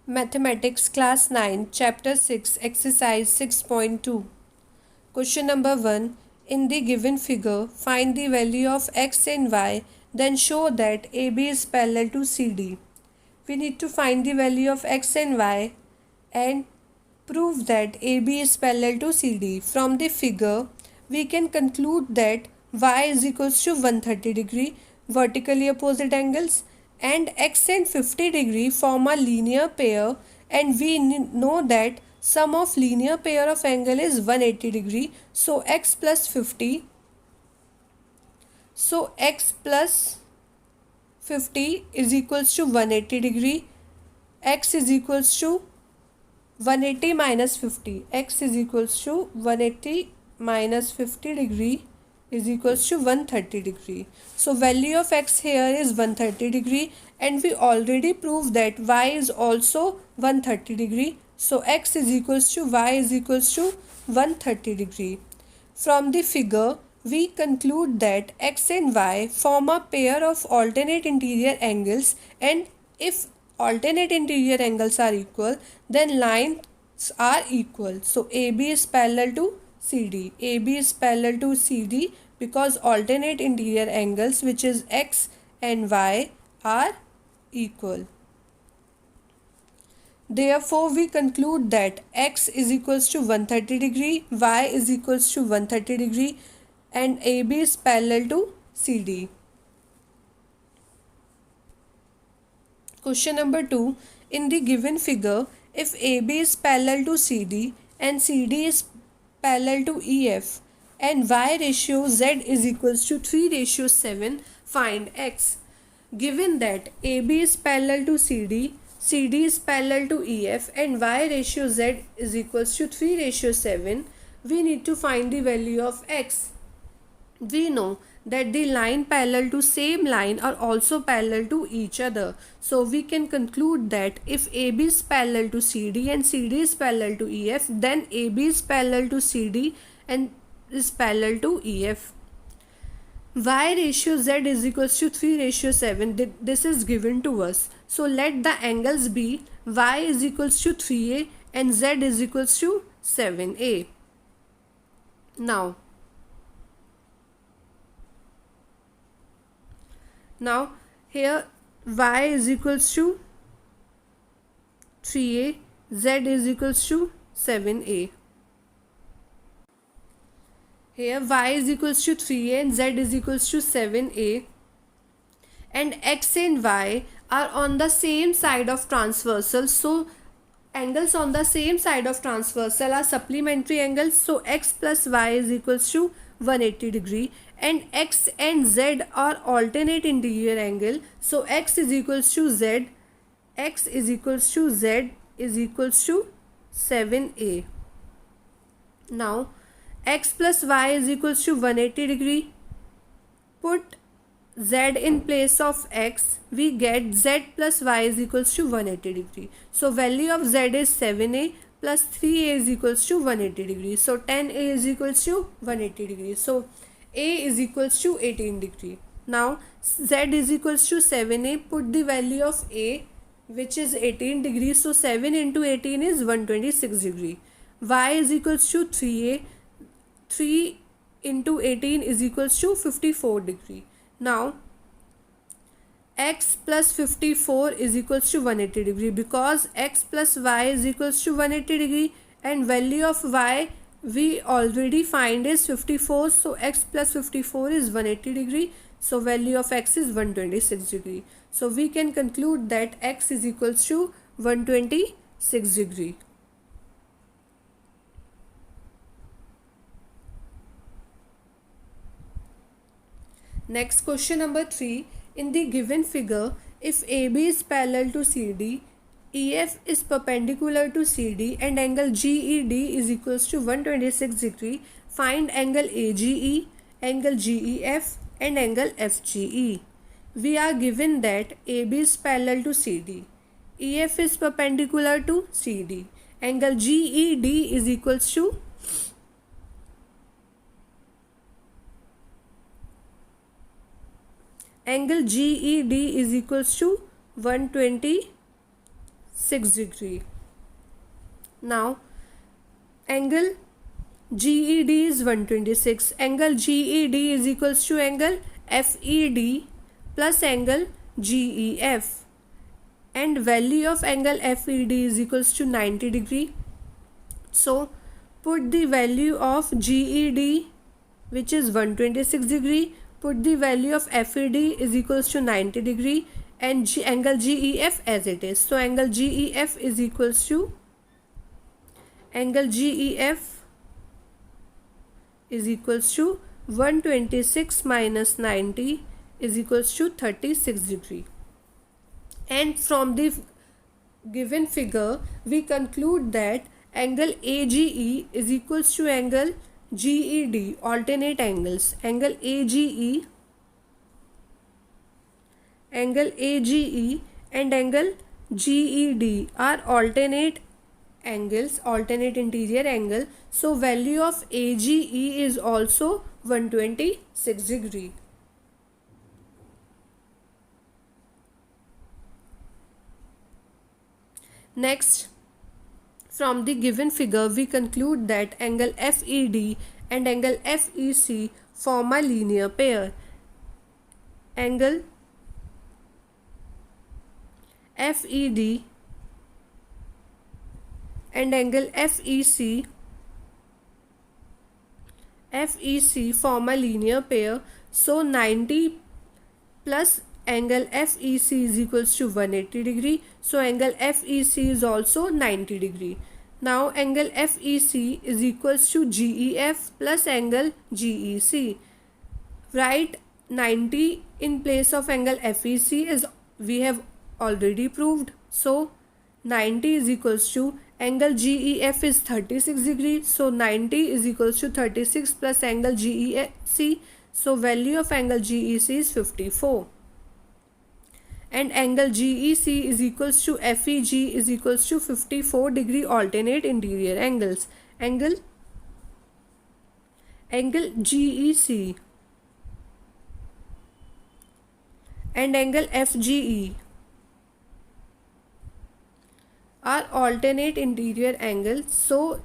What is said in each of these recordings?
Mathematics Class 9, Chapter 6, Exercise 6.2. Question number 1. In the given figure, find the value of x and y, then show that AB is parallel to CD. We need to find the value of x and y and prove that AB is parallel to CD. From the figure, we can conclude that y is equals to 130 degree vertically opposite angles and x and 50 degree form a linear pair, and we know that sum of linear pair of angle is 180 degree. So x plus 50 is equals to 180 degree. X is equals to 180 minus 50. X is equals to 180 minus 50 degree is equals to 130 degree. So value of x here is 130 degree, and we already proved that y is also 130 degree. So x is equals to y is equals to 130 degree. From the figure, we conclude that x and y form a pair of alternate interior angles, and if alternate interior angles are equal, then lines are equal. So AB is parallel to CD. AB is parallel to CD because alternate interior angles, which is x and y, are equal. Therefore, we conclude that x is equals to 130 degree, y is equals to 130 degree, and AB is parallel to CD. Question number 2. In the given figure, if AB is parallel to CD and CD is parallel to EF and Y ratio Z is equals to 3:7, find X. Given that AB is parallel to CD, CD is parallel to EF and Y ratio Z is equals to 3:7, we need to find the value of X. We know that the line parallel to same line are also parallel to each other. So we can conclude that if AB is parallel to CD and CD is parallel to EF, then AB is parallel to CD and is parallel to EF. Y ratio Z is equals to 3:7. This is given to us. So let the angles be Y is equals to 3A and Z is equals to 7A. Now here y is equals to 3a, z is equals to 7a. Here y is equals to 3a and z is equals to 7a, and x and y are on the same side of transversal. So angles on the same side of transversal are supplementary angles. So x plus y is equals to 180 degree, and x and z are alternate interior angle. So x is equals to z, x is equals to z is equals to 7a. Now x plus y is equals to 180 degree. Put z in place of x, we get z plus y is equals to 180 degree. So value of z is 7a plus 3a is equals to 180 degree. So 10a is equals to 180 degree. So a is equals to 18 degree. Now z is equals to 7a. Put the value of a, which is 18 degree. So 7 into 18 is 126 degree. Y is equals to 3a. 3 into 18 is equals to 54 degree. Now x plus 54 is equals to 180 degree, because x plus y is equals to 180 degree and value of y we already find is 54. So x plus 54 is 180 degree. So value of x is 126 degree. So we can conclude that x is equals to 126 degree. Next, question number 3. In the given figure, if AB is parallel to CD, EF is perpendicular to CD, and angle GED is equals to 126 degree, find angle AGE, angle GEF, and angle FGE. We are given that AB is parallel to CD, EF is perpendicular to CD, angle GED is equals to angle GED is equals to 126 6 degree. Now angle GED is 126. Angle GED is equals to angle FED plus angle GEF, and value of angle FED is equals to 90 degree. So put the value of GED, which is 126 degree, put the value of FED is equals to 90 degree, and angle GEF as it is. So angle GEF is equals to angle GEF is equals to 126 minus 90 is equals to 36 degree. And from the given figure we conclude that angle AGE is equals to angle GED, alternate angles. Angle AGE and angle GED are alternate angles, alternate interior angle. So value of AGE is also 126 degree. Next, from the given figure we conclude that angle FED and angle FEC form a linear pair. Angle FED and angle FEC form a linear pair. So 90 plus angle FEC is equals to 180 degree. So angle FEC is also 90 degree. Now angle FEC is equals to GEF plus angle GEC. Write 90 in place of angle FEC as we have already proved. So 90 is equals to angle GEF is 36 degree. So 90 is equals to 36 plus angle GEC. So value of angle GEC is 54. And angle GEC is equals to FEG is equals to 54 degree alternate interior angles. Angle GEC and angle FGE are alternate interior angles. So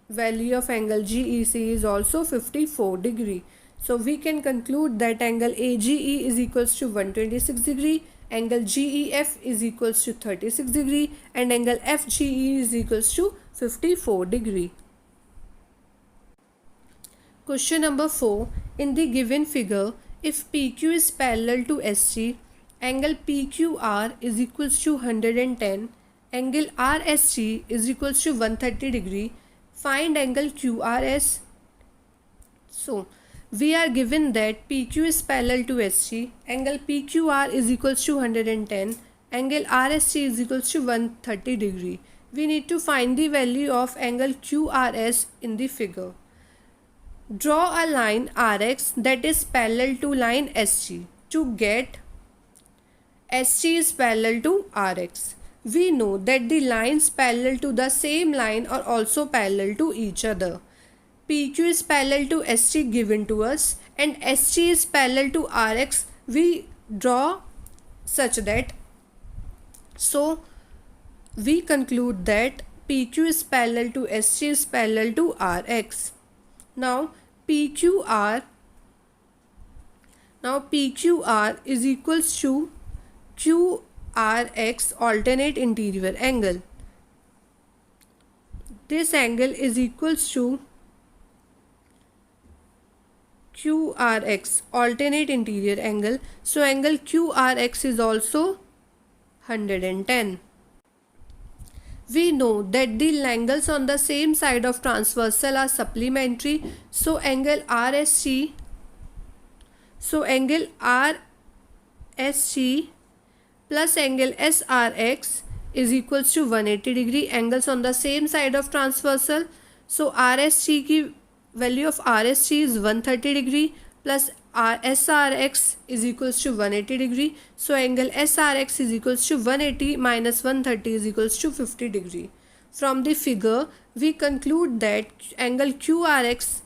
value of angle GEC is also 54 degree. So we can conclude that angle AGE is equals to 126 degree, angle GEF is equals to 36 degree, and angle FGE is equals to 54 degree. Question number 4. In the given figure, if PQ is parallel to SG, angle PQR is equals to 110, angle RSG is equals to 130 degree, find angle QRS. So we are given that PQ is parallel to SG, angle PQR is equals to 110, angle RSG is equals to 130 degree. We need to find the value of angle QRS in the figure. Draw a line RX that is parallel to line SG. To get SG is parallel to RX, we know that the lines parallel to the same line are also parallel to each other. PQ is parallel to SG given to us and SG is parallel to RX. We draw such that, so we conclude that PQ is parallel to SG is parallel to RX. Now PQR is equals to QRX, alternate interior angle. This angle is equals to QRX, alternate interior angle. So angle QRX is also 110. We know that the angles on the same side of transversal are supplementary. So angle RSG plus angle SRX is equals to 180 degree. Angles on the same side of transversal. So RSG की value of RSG is 130 degree plus SRX is equals to 180 degree. So angle SRX is equals to 180 minus 130 is equals to 50 degree. From the figure we conclude that angle QRX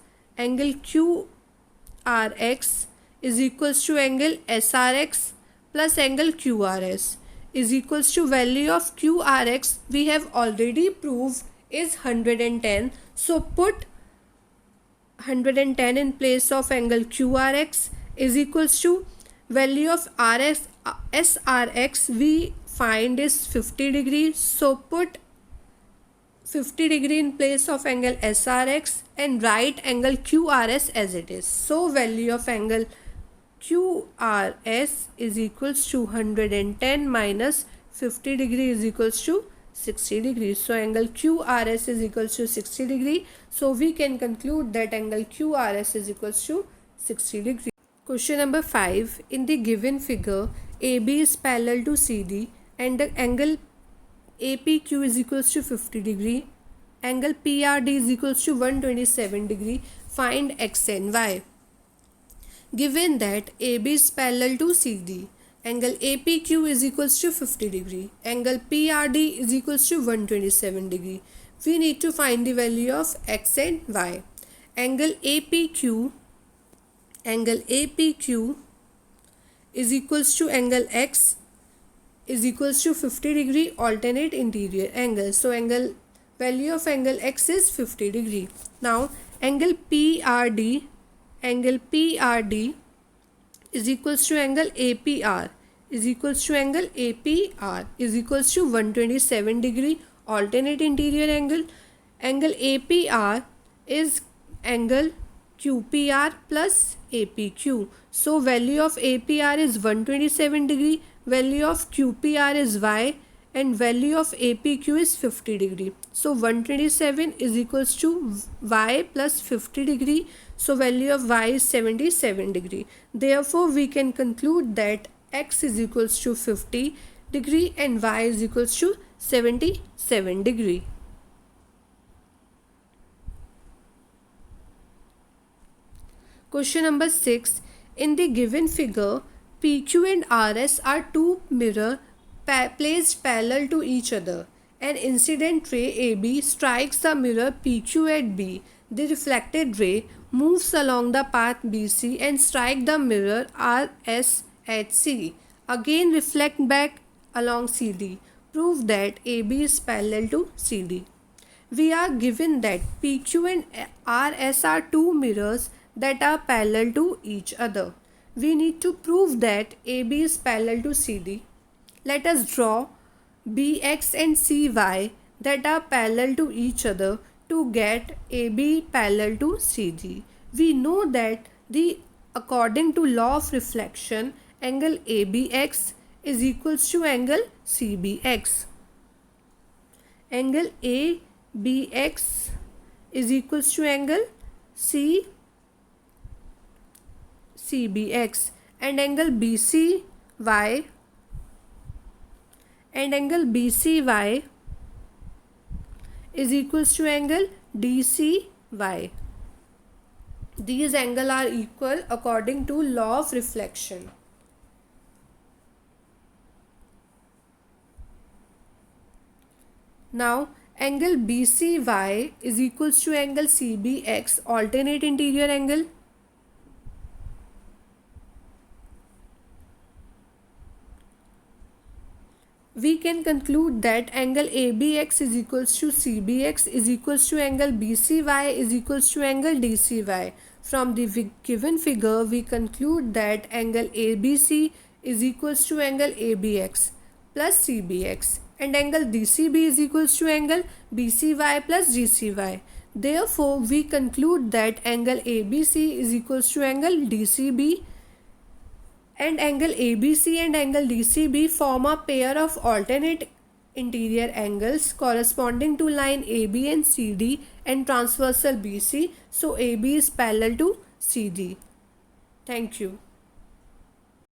is equals to angle SRX plus angle QRS. is equals to value of QRX we have already proved is 110. So put 110 in place of angle QRX is equals to value of SRX we find is 50 degree. So put 50 degree in place of angle SRX and write angle QRS as it is. So value of angle QRS is equals to 110 minus 50 degree is equals to 60 degree. So angle QRS is equals to 60 degree. So we can conclude that angle QRS is equals to 60 degree. Question number 5. In the given figure, AB is parallel to CD and the angle APQ is equals to 50 degree. Angle PRD is equals to 127 degree. Find X and Y. Given that AB is parallel to CD, angle APQ is equals to 50 degree, angle PRD is equals to 127 degree. We need to find the value of X and Y. Angle APQ is equals to angle X is equals to 50 degree alternate interior angle. So value of angle X is 50 degree. Now angle PRD is equals to angle APR is equals to 127 degree alternate interior angle. Angle APR is angle QPR plus APQ. So value of APR is 127 degree, value of QPR is Y and value of APQ is 50 degree. So 127 is equals to Y plus 50 degree. So value of Y is 77 degree. Therefore we can conclude that X is equals to 50 degree and Y is equals to 77 degree. Question number 6. In the given figure, PQ and RS are two mirrors placed parallel to each other. An incident ray AB strikes the mirror PQ at B. The reflected ray moves along the path BC and strikes the mirror RS at C. Again reflect back along CD. Prove that AB is parallel to CD. We are given that PQ and RS are two mirrors that are parallel to each other. We need to prove that AB is parallel to CD. Let us draw BX and CY that are parallel to each other to get AB parallel to CD. We know that according to law of reflection, angle ABX is equals to angle CBX. Angle ABX is equals to angle CBX and angle BCY is equals to angle DCY. These angles are equal according to law of reflection. Now angle BCY is equals to angle CBX alternate interior angle. We can conclude that angle ABX is equals to CBX is equals to angle BCY is equals to angle DCY. From the given figure, we conclude that angle ABC is equals to angle ABX plus CBX and angle DCB is equals to angle BCY plus DCY. Therefore, we conclude that angle ABC is equals to angle DCB and angle ABC and angle DCB form a pair of alternate interior angles corresponding to line AB and CD and transversal BC. So AB is parallel to CD. Thank you.